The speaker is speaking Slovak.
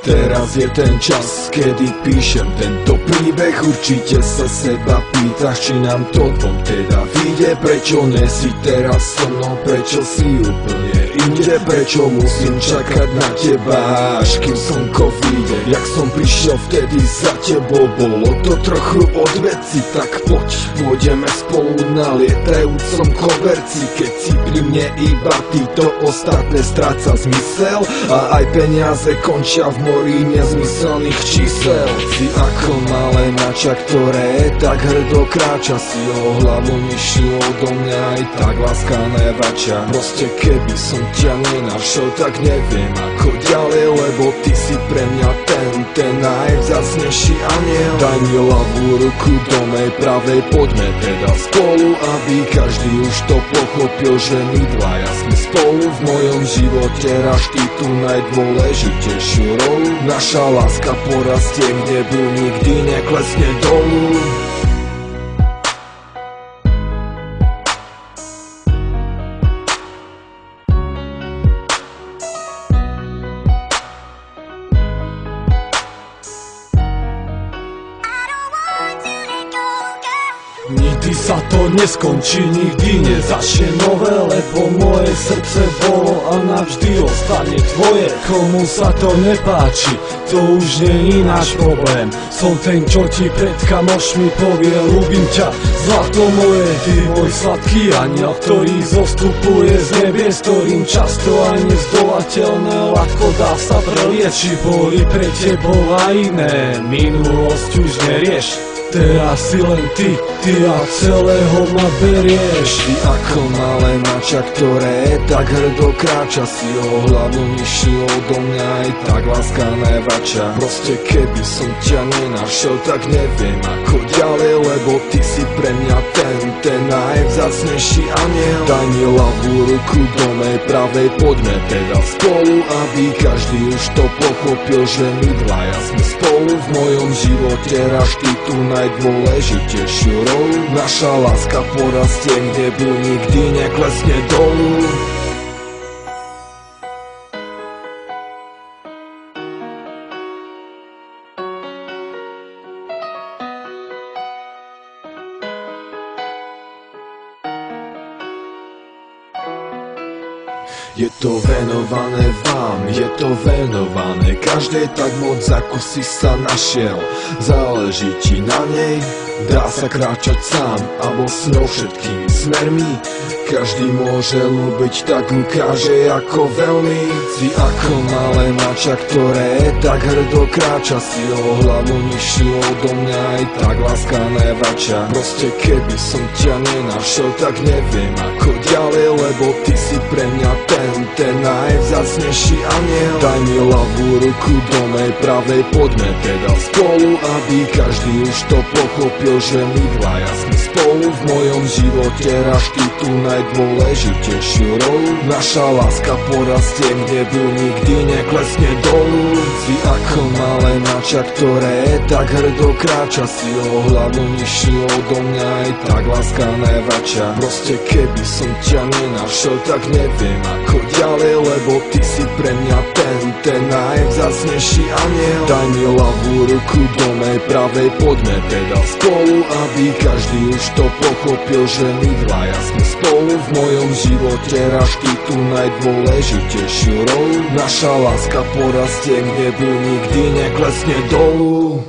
Teraz je ten čas, kedy píšem tento príbeh. Určite sa seba pýtaš, či nám to dvom teda vyjde. Prečo nesi teraz so mnou, prečo si úplne inde? Prečo musím čakať na teba, až kým slnko vyjde? Jak som prišiel vtedy za tebou, bolo to trochu od veci. Tak poď, pôjdeme spolu na lietajúcom koberci. Keď si pri mne iba ty, to ostatné stráca zmysel. A aj peniaze končia v mori nezmyselných čísel. Si ako malé mača, ktoré tak hrdo kráča. Si o hlavu nižšiu odo mňa, aj tak láska nevača. Proste keby som ťa nenašiel, tak neviem ako ďalej, lebo ty si pre mňa ten najvzácnejší aniel. Daj mi ľavú ruku do mej pravej, poďme teda spolu, aby každý už to pochopil, že my dvaja sme spolu. V mojom živote hráš ty tú najdôležitejšiu rolu. Naša láska porastie k nebu, nikdy neklesne dolu. Nikdy sa to neskončí, nikdy nezačne nové, lebo moje srdce bolo a navždy ostane tvoje. Komu sa to nepáči, to už nie je náš problém. Som ten, čo ti pred kamošmi povie, ľúbim ťa, zlato moje. Ty môj sladký aniel, ktorý zostupuje z nebies, ktorým často aj nezdolateľné ľahko dá sa preliečiť. Boli pre tebou aj iné, minulosť už nerieš. Teraz si len ty a celého ma berieš. Ty ako malé mača, ktoré tak hrdo kráča. Si o hlavu nižšiu odo mňa, aj tak láska nevača. Proste keby som ťa nenašiel, tak neviem ako ďalej, lebo ty si pre mňa ten najvzácnejší aniel. Daj mi ľavú ruku do mej pravej, poďme teda spolu, aby každý už to pochopil, že my dvaja sme spolu. V mojom živote hráš ty tú najdôležitejšiu rolu. Naša láska porastie k nebu, nikdy neklesne dolu. Je to venované vám, je to venované každej tak moc, ako si sa našiel. Záleží ti na nej, dá sa kráčať sám alebo s ňou všetkými smermi. Každý môže ľúbiť, tak ukáže ako veľmi. Si ako malé mača, ktoré tak hrdo kráča. Si o hlavu nižšiu odo mňa, aj tak láska nevača. Proste keby som ťa nenašiel, tak neviem ako ďalej, lebo ty si pre mňa ten najvzácnejší aniel. Daj mi ľavú ruku do mej pravej, poďme teda spolu, aby každý už to pochopil, že my dvaja sme spolu. V mojom živote hráš ty tú najdôležitejšiu rolu. Naša láska porastie k nebu, nikdy neklesne dolu. Si ako malé mača, ktoré tak hrdo kráča. Si o hlavu nižšiu odo mňa, aj tak láska nevača. Proste keby som ťa nenašiel, tak neviem ako ďalej, lebo ty si pre mňa ten najvzácnejší aniel. Daj mi ľavú ruku do mej pravej, poďme teda spolu, aby každý už to pochopil, že my dvaja sme spolu. V mojom živote hráš ty tú najdôležitejšiu rolu. Naša láska porastie k nebu, nikdy neklesne dolu.